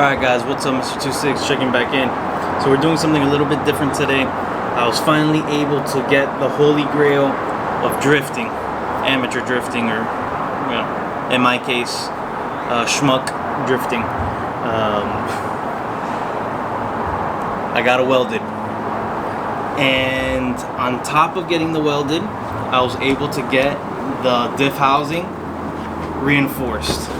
Alright guys, what's up? MR.TwoSix checking back in. So we're doing something a little bit different today. I was finally able to get the holy grail of drifting, amateur drifting, or in my case, schmuck drifting. I got a welded, and on top of getting the welded, I was able to get the diff housing reinforced.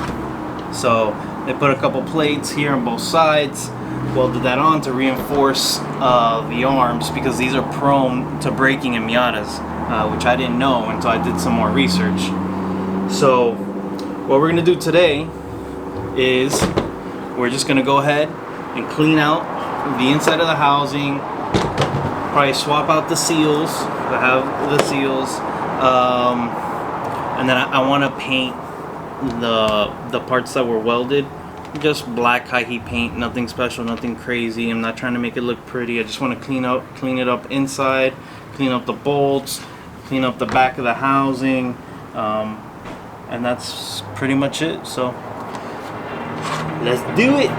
So they put a couple plates here on both sides, welded that on to reinforce the arms, because these are prone to breaking in Miatas, which I didn't know until I did some more research. So what we're gonna do today is we're just gonna go ahead and clean out the inside of the housing, probably swap out the seals. I have the seals, and then I want to paint the parts that were welded, just black high heat paint, nothing special, nothing crazy. I'm not trying to make it look pretty. I just want to clean it up inside, clean up the bolts, clean up the back of the housing, and that's pretty much it. So let's do it.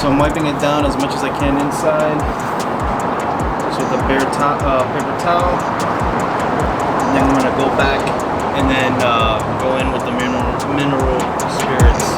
So I'm wiping it down as much as I can inside, just with a paper towel. And then I'm gonna go back and then go in with the mineral spirits.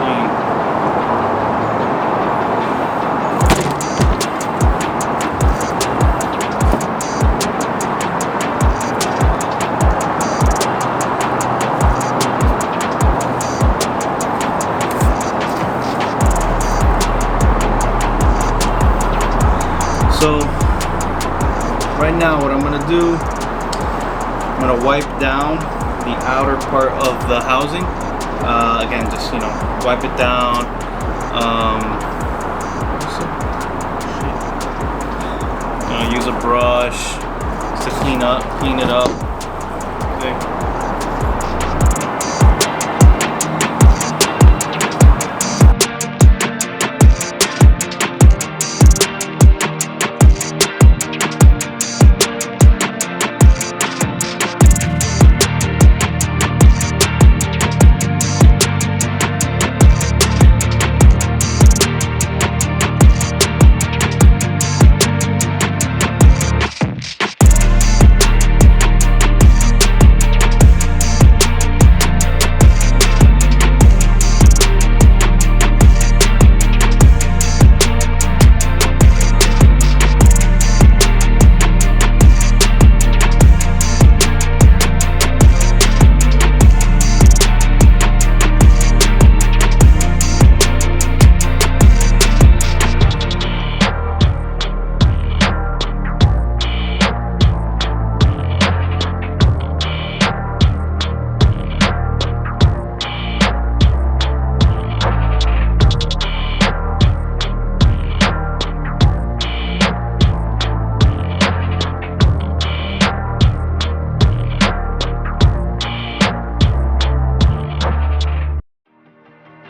clean. So right now what I'm gonna do, I'm gonna wipe down the outer part of the housing. Again, just, you know, wipe it down. Use a brush to clean it up. Okay.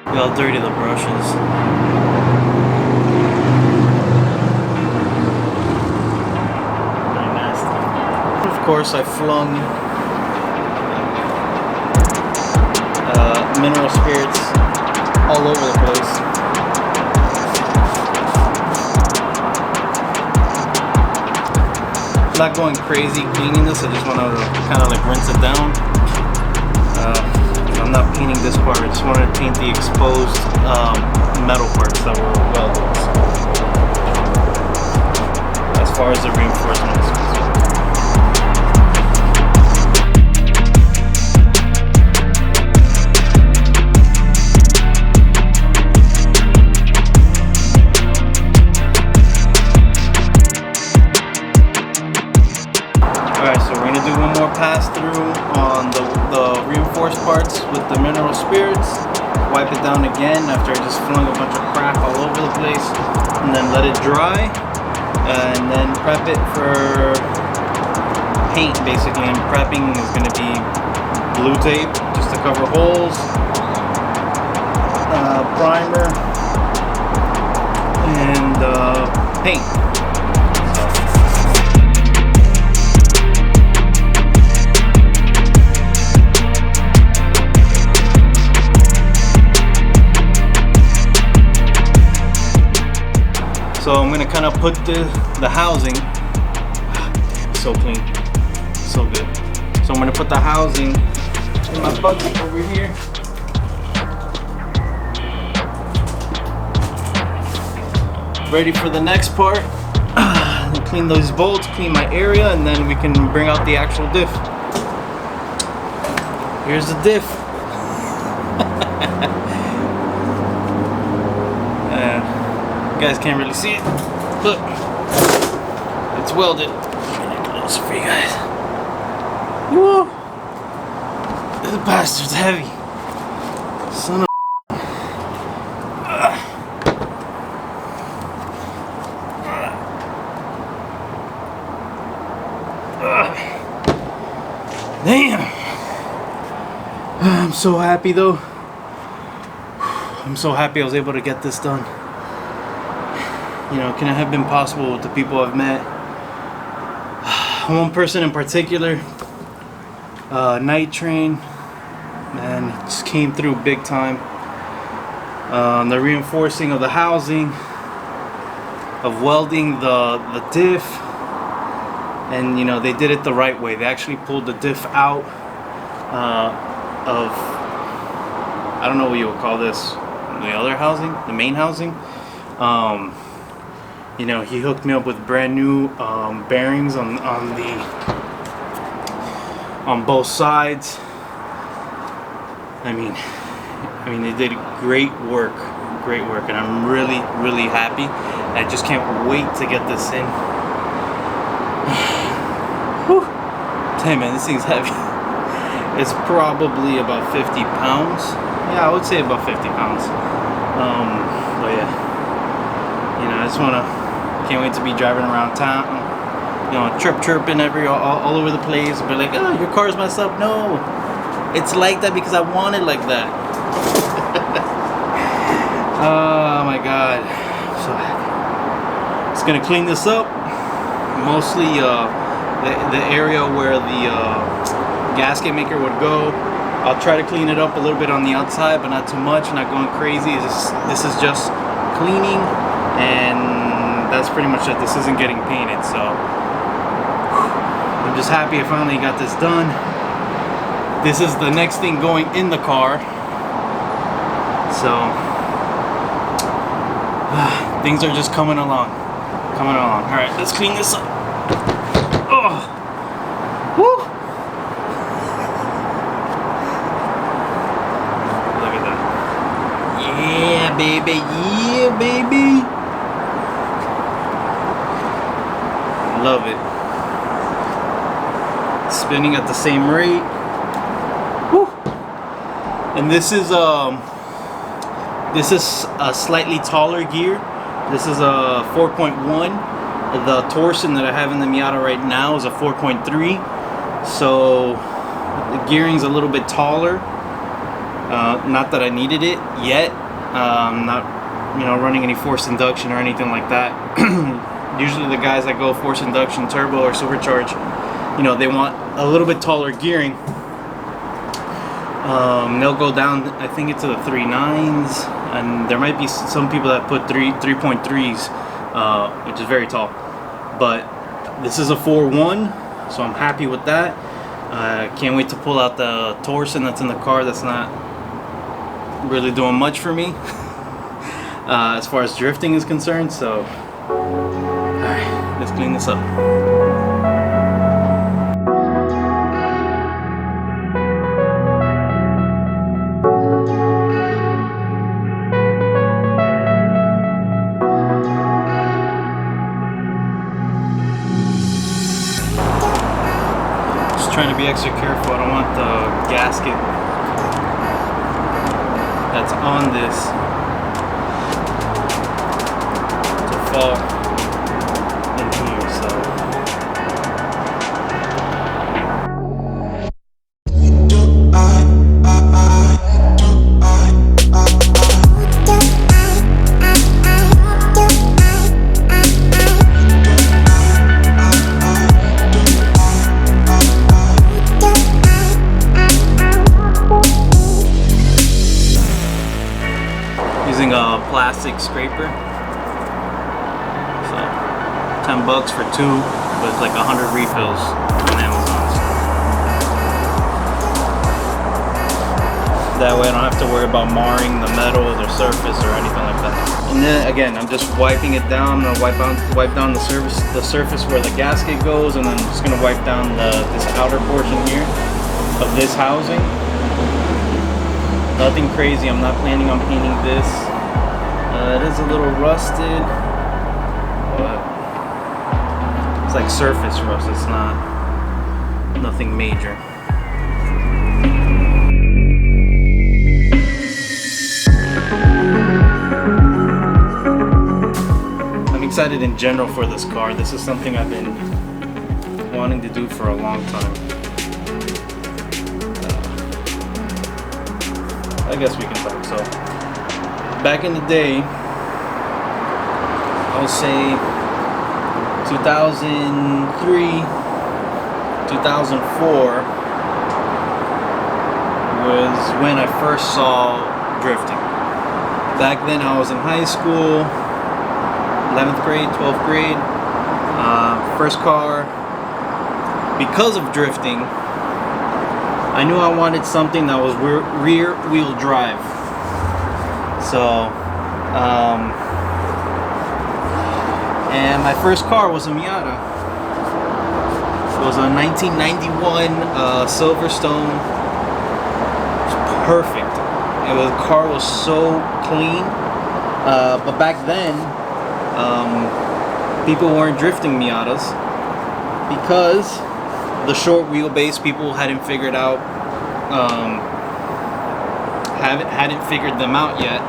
Look how dirty the brush is. Very nasty. Of course, I flung mineral spirits all over the place. I'm not going crazy cleaning this, I just want to kind of like rinse it down. I'm not painting this part, I just wanted to paint the exposed metal parts that were welded. As far as the reinforcement is concerned. Alright, so we're going to do one more pass through on the reinforced parts with the mineral spirits. Wipe it down again after I just flung a bunch of crap all over the place. And then let it dry. And then prep it for paint, basically. And prepping is going to be blue tape just to cover holes. Primer. And paint. So I'm gonna kind of put the housing, so clean, so good. So I'm gonna put the housing in my bucket over here. Ready for the next part. Clean those bolts, clean my area, and then we can bring out the actual diff. Here's the diff. You guys can't really see it. Look, it's welded. Close for you guys. Woo! This bastard's heavy. Son of damn! I'm so happy though. I'm so happy I was able to get this done. You know, can it have been possible with the people I've met? One person in particular, Night Train, man, it just came through big time. The reinforcing of the housing, of welding the diff, and you know, they did it the right way. They actually pulled the diff out of, I don't know what you would call this, the other housing, the main housing. You know, he hooked me up with brand new bearings on both sides. I mean, they did great work, and I'm really happy. I just can't wait to get this in. Whew. Damn, man, this thing's heavy. It's probably about 50 pounds. Yeah, I would say about 50 pounds. But yeah, you know, I just can't wait to be driving around town. You know, chirping all over the place. Be like, oh, your car's messed up. No, it's like that because I want it like that. Oh my God, I'm so happy. Just gonna clean this up. Mostly the area where the gasket maker would go. I'll try to clean it up a little bit on the outside, but not too much, not going crazy. This is just cleaning, and that's pretty much it. This isn't getting painted, so I'm just happy I finally got this done. This is the next thing going in the car. So things are just coming along. All right, let's clean this up. Oh, woo! Look at that. Yeah, baby. Yeah, baby. Love it. Spinning at the same rate. Woo! And this is a slightly taller gear. This is a 4.1. The torsion that I have in the Miata right now is a 4.3. So the gearing's a little bit taller. Not that I needed it yet. I'm not, you know, running any forced induction or anything like that. Usually the guys that go forced induction, turbo, or supercharged, you know, they want a little bit taller gearing. They'll go down, I think, it's to the 3.9s, and there might be some people that put 3.3s, which is very tall. But this is a 4.1, so I'm happy with that. Can't wait to pull out the torsion that's in the car. That's not really doing much for me as far as drifting is concerned. So, alright, let's clean this up. Trying to be extra careful. I don't want the gasket that's on this to fall in here, so using a plastic scraper. So $10 for 2 with like 100 refills on Amazon. That way I don't have to worry about marring the metal or the surface or anything like that. And then again, I'm just wiping it down. I'm gonna wipe down the surface where the gasket goes, and then I'm just gonna wipe down this outer portion here of this housing. Nothing crazy. I'm not planning on painting this. It is a little rusted, but it's like surface rust. It's not nothing major. I'm excited in general for this car. This is something I've been wanting to do for a long time. I guess we can talk. So back in the day, I'll say 2003, 2004 was when I first saw drifting. Back then I was in high school, 11th grade, 12th grade, first car. Because of drifting, I knew I wanted something that was rear wheel drive. So, and my first car was a Miata. It was a 1991 Silverstone. It was perfect. The car was so clean. But back then, people weren't drifting Miatas because the short wheelbase people hadn't figured out. Hadn't figured them out yet.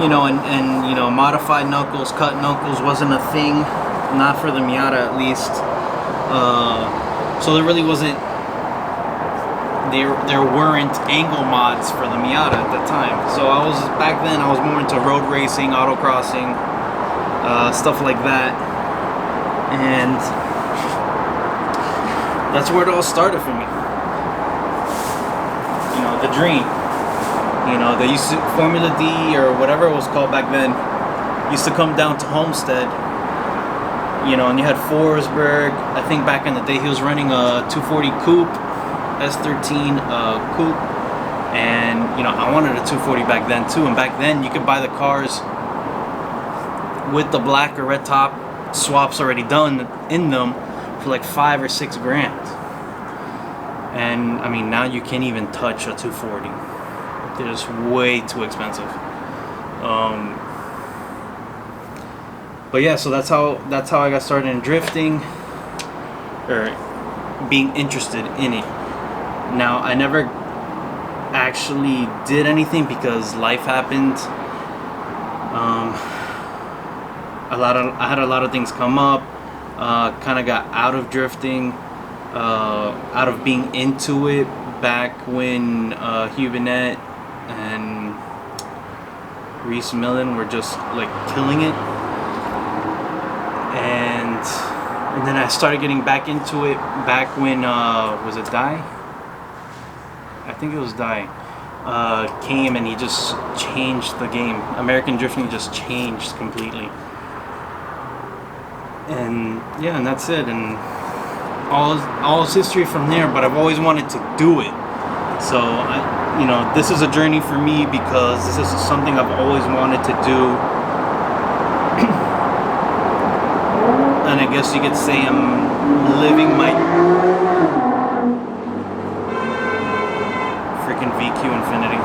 You know, and you know, modified knuckles, cut knuckles wasn't a thing, not for the Miata at least. So there really wasn't. There weren't angle mods for the Miata at that time. So back then I was more into road racing, autocrossing, stuff like that, and that's where it all started for me. You know, the dream. You know, they used to, Formula D or whatever it was called back then, used to come down to Homestead. You know, and you had Forsberg. I think back in the day he was running a 240 coupe, S13 coupe, and you know, I wanted a 240 back then too. And back then you could buy the cars with the black or red top swaps already done in them for like $5 or $6 grand. And I mean, now you can't even touch a 240. They're just way too expensive. But yeah, so that's how I got started in drifting, or being interested in it. Now, I never actually did anything because life happened. I had a lot of things come up. Kind of got out of drifting, out of being into it back when Hubinet and Reese Millen were just like killing it. And then I started getting back into it back when was it Die? I think it was Die. Came and he just changed the game. American drifting just changed completely. And yeah, and that's it. And all is history from there. But I've always wanted to do it. So you know, this is a journey for me because this is something I've always wanted to do. And I guess you could say I'm living my freaking VQ Infinity.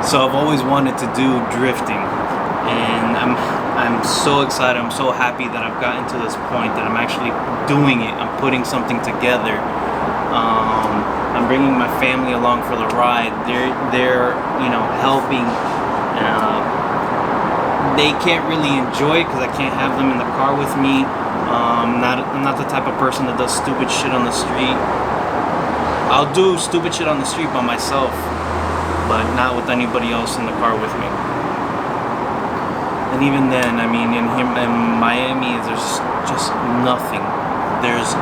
So I've always wanted to do drifting, and I'm so excited. I'm so happy that I've gotten to this point that I'm actually doing it. I'm putting something together. I'm bringing my family along for the ride. They're you know, helping. They can't really enjoy it because I can't have them in the car with me. I'm not the type of person that does stupid shit on the street. I'll do stupid shit on the street by myself, but not with anybody else in the car with me. And even then, I mean, in Miami, there's just nothing. There's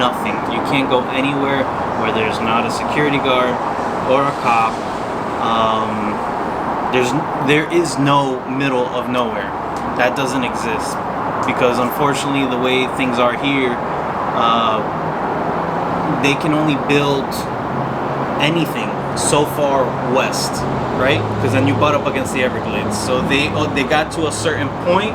nothing. You can't go anywhere where there's not a security guard or a cop. There is no middle of nowhere. That doesn't exist, because unfortunately the way things are here, they can only build anything so far west, right? Because then you butt up against the Everglades. So they got to a certain point,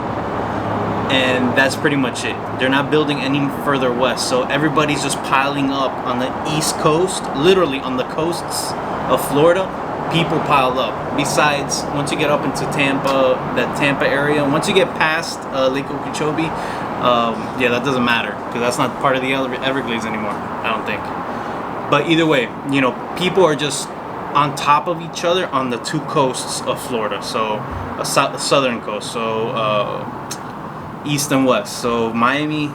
and that's pretty much it. They're not building any further west. So everybody's just piling up on the East Coast, literally on the coasts of Florida. People pile up. Besides, once you get up into Tampa, that Tampa area, once you get past Lake Okeechobee, yeah, that doesn't matter because that's not part of the Everglades anymore, I don't think. But either way, you know, people are just on top of each other on the two coasts of Florida. So a southern coast, so east and west. So Miami,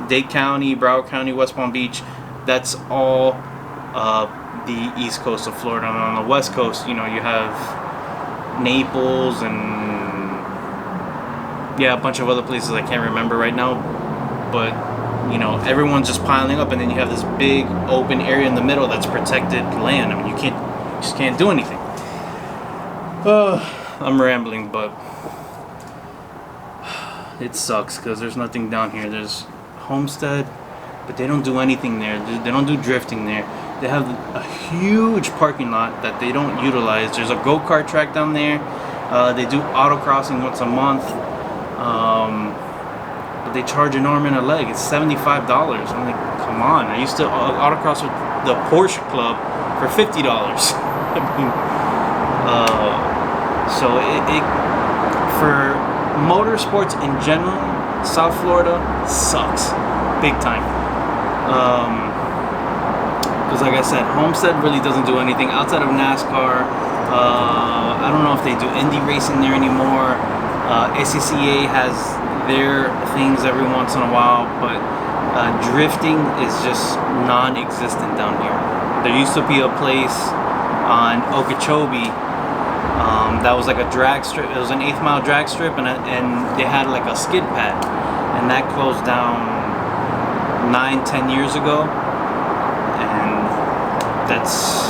Dade County, Broward County, West Palm Beach, that's all the east coast of Florida. And on the west coast, you know, you have Naples and yeah, a bunch of other places I can't remember right now, but you know, everyone's just piling up, and then you have this big open area in the middle that's protected land. I mean, you just can't do anything. I'm rambling, but it sucks because there's nothing down here. There's Homestead, but they don't do anything there. They don't do drifting there. They have a huge parking lot that they don't utilize. There's a go-kart track down there. They do autocrossing once a month. But they charge an arm and a leg. It's $75. I'm like, come on. I used to autocross with the Porsche Club for $50. I mean, so it for motorsports in general, South Florida sucks big time. Because like I said, Homestead really doesn't do anything outside of NASCAR. I don't know if they do Indy racing there anymore. SCCA has their things every once in a while, but drifting is just non-existent down here. There used to be a place on Okeechobee that was like a drag strip. It was an 1/8 mile drag strip, and they had like a skid pad, and that closed down 9-10 years ago, and that's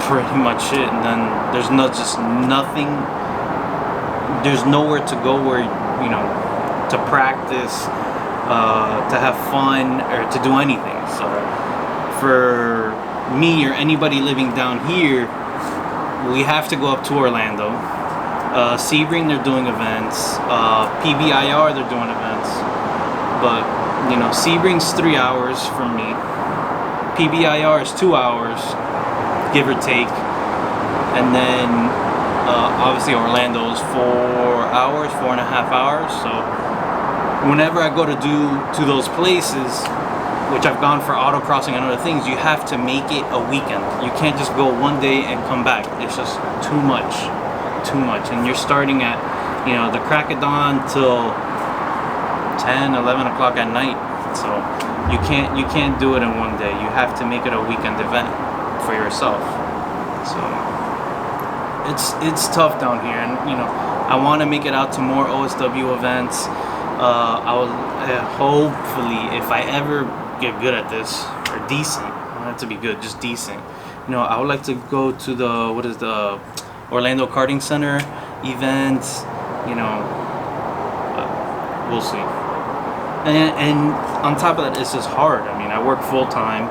pretty much it. And then there's just nothing. There's nowhere to go where, you know, to practice, to have fun, or to do anything. So for me or anybody living down here, we have to go up to Orlando. Sebring, they're doing events. PBIR, they're doing events. But, you know, Sebring's 3 hours from me. PBIR is 2 hours, give or take. And then, obviously, Orlando is 4 hours, 4.5 hours. So, whenever I go to those places, which I've gone for autocrossing and other things, you have to make it a weekend. You can't just go one day and come back. It's just too much. And you're starting at, you know, the crack of dawn till 10, 11 o'clock at night. So you can't do it in one day. You have to make it a weekend event for yourself. So it's tough down here, and you know, I want to make it out to more OSW events. I will hopefully, if I ever get good at this, or decent, I don't have to be good, just decent. You know, I would like to go to the Orlando Karting Center event. You know, we'll see. And on top of that, it's just hard. I mean, I work full time,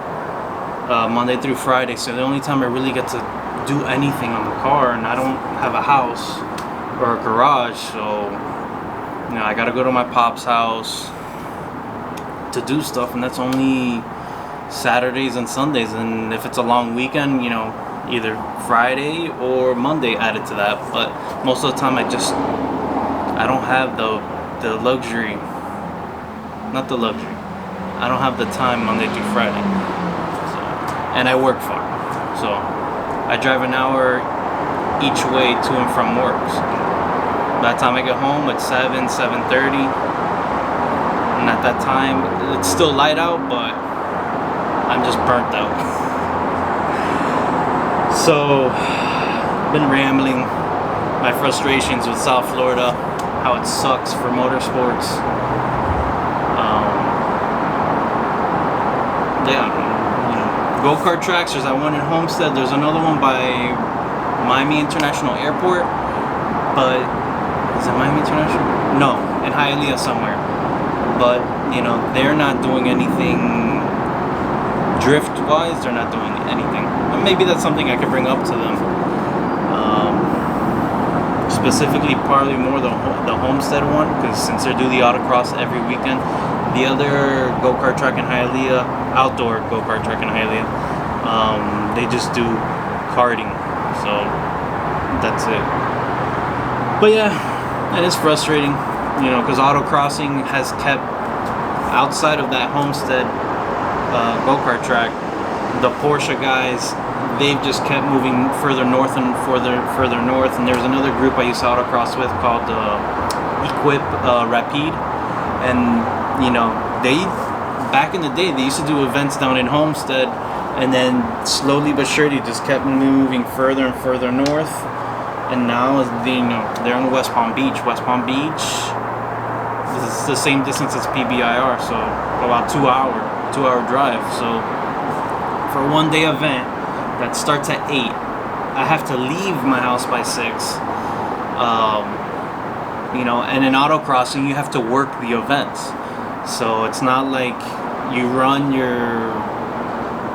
Monday through Friday, so the only time I really get to do anything on the car, and I don't have a house or a garage, so you know, I gotta go to my pop's house to do stuff, and that's only Saturdays and Sundays. And if it's a long weekend, you know, either Friday or Monday added to that. But most of the time, I don't have the luxury. Not the luxury. I don't have the time Monday through Friday. So, and I work far, so I drive an hour each way to and from work. So by the time I get home, it's 7:30, and at that time, it's still light out, but I'm just burnt out. So, been rambling my frustrations with South Florida, how it sucks for motorsports. Yeah, you know, go-kart tracks. There's that one in Homestead. There's another one by Miami International Airport, but is it Miami International? No, in Hialeah somewhere. But you know, they're not doing anything drift-wise. They're not doing anything. And maybe that's something I could bring up to them. Specifically, probably more the Homestead one, because since they do the autocross every weekend. The other go-kart track in Hialeah, outdoor go-kart track in Hialeah, they just do karting, so that's it. But yeah, it is frustrating, you know, because autocrossing has kept, outside of that Homestead go-kart track, the Porsche guys, they've just kept moving further north and further north. And there's another group I used to autocross with called Equip Rapide, and you know, they, back in the day, they used to do events down in Homestead, and then slowly but surely just kept moving further and further north, and now you know, they're on West Palm Beach. West Palm Beach is the same distance as PBIR, so about 2 hour drive. So for a one-day event that starts at 8, I have to leave my house by 6. You know, and in autocrossing, you have to work the events. So it's not like you run your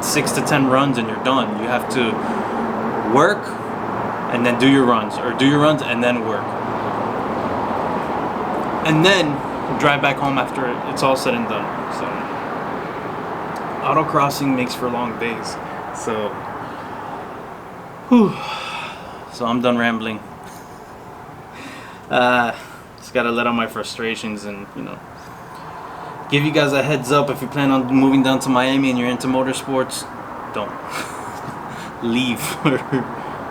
6 to 10 runs and you're done. You have to work and then do your runs, or do your runs and then work, and then drive back home after it's all said and done. So autocrossing makes for long days. So whew. So I'm done rambling. Just gotta let out my frustrations and, you know, give you guys a heads up. If you plan on moving down to Miami and you're into motorsports, don't leave.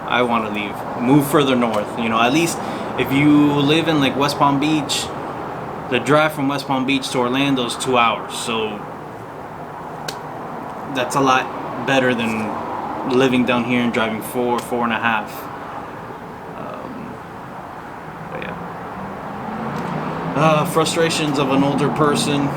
I want to leave. Move further north. You know, at least if you live in like West Palm Beach, the drive from West Palm Beach to Orlando is 2 hours. So that's a lot better than living down here and driving 4.5. But yeah. Frustrations of an older person.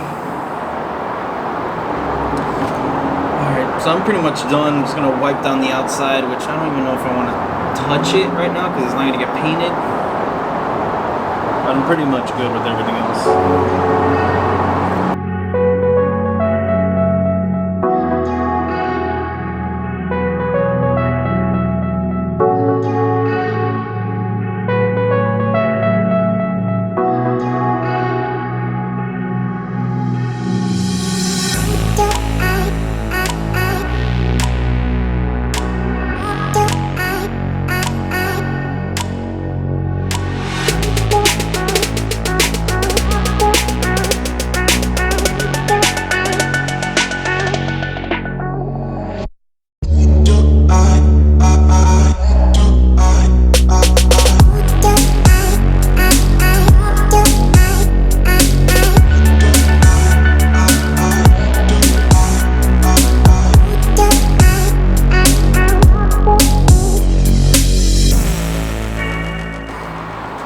So I'm pretty much done. I'm just gonna wipe down the outside, which I don't even know if I want to touch it right now because it's not gonna get painted. But I'm pretty much good with everything else.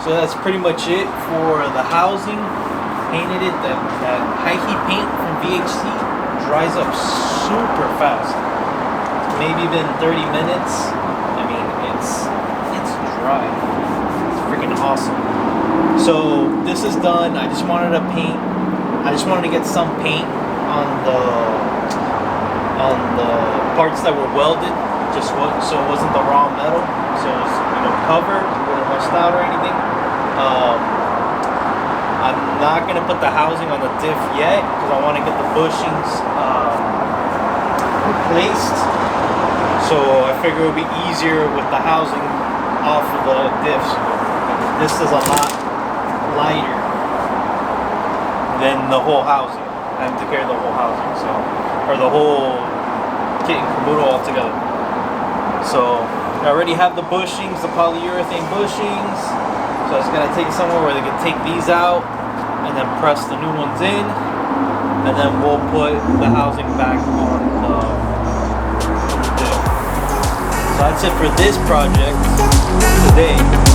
So that's pretty much it for the housing. Painted it. That high heat paint from VHC dries up super fast. Maybe even 30 minutes. I mean, it's dry. It's freaking awesome. So this is done. I just wanted to paint. I just wanted to get some paint on the parts that were welded, just so it wasn't the raw metal. So it was, you know, covered, it wouldn't rust out or anything. I'm not going to put the housing on the diff yet because I want to get the bushings replaced. So I figure it would be easier with the housing off of the diffs. This is a lot lighter than the whole housing. I have to carry the whole housing, so, or the whole kit and caboodle all together. So I already have the bushings, the polyurethane bushings. So I was gonna take it somewhere where they can take these out and then press the new ones in, and then we'll put the housing back on the diff. So that's it for this project today.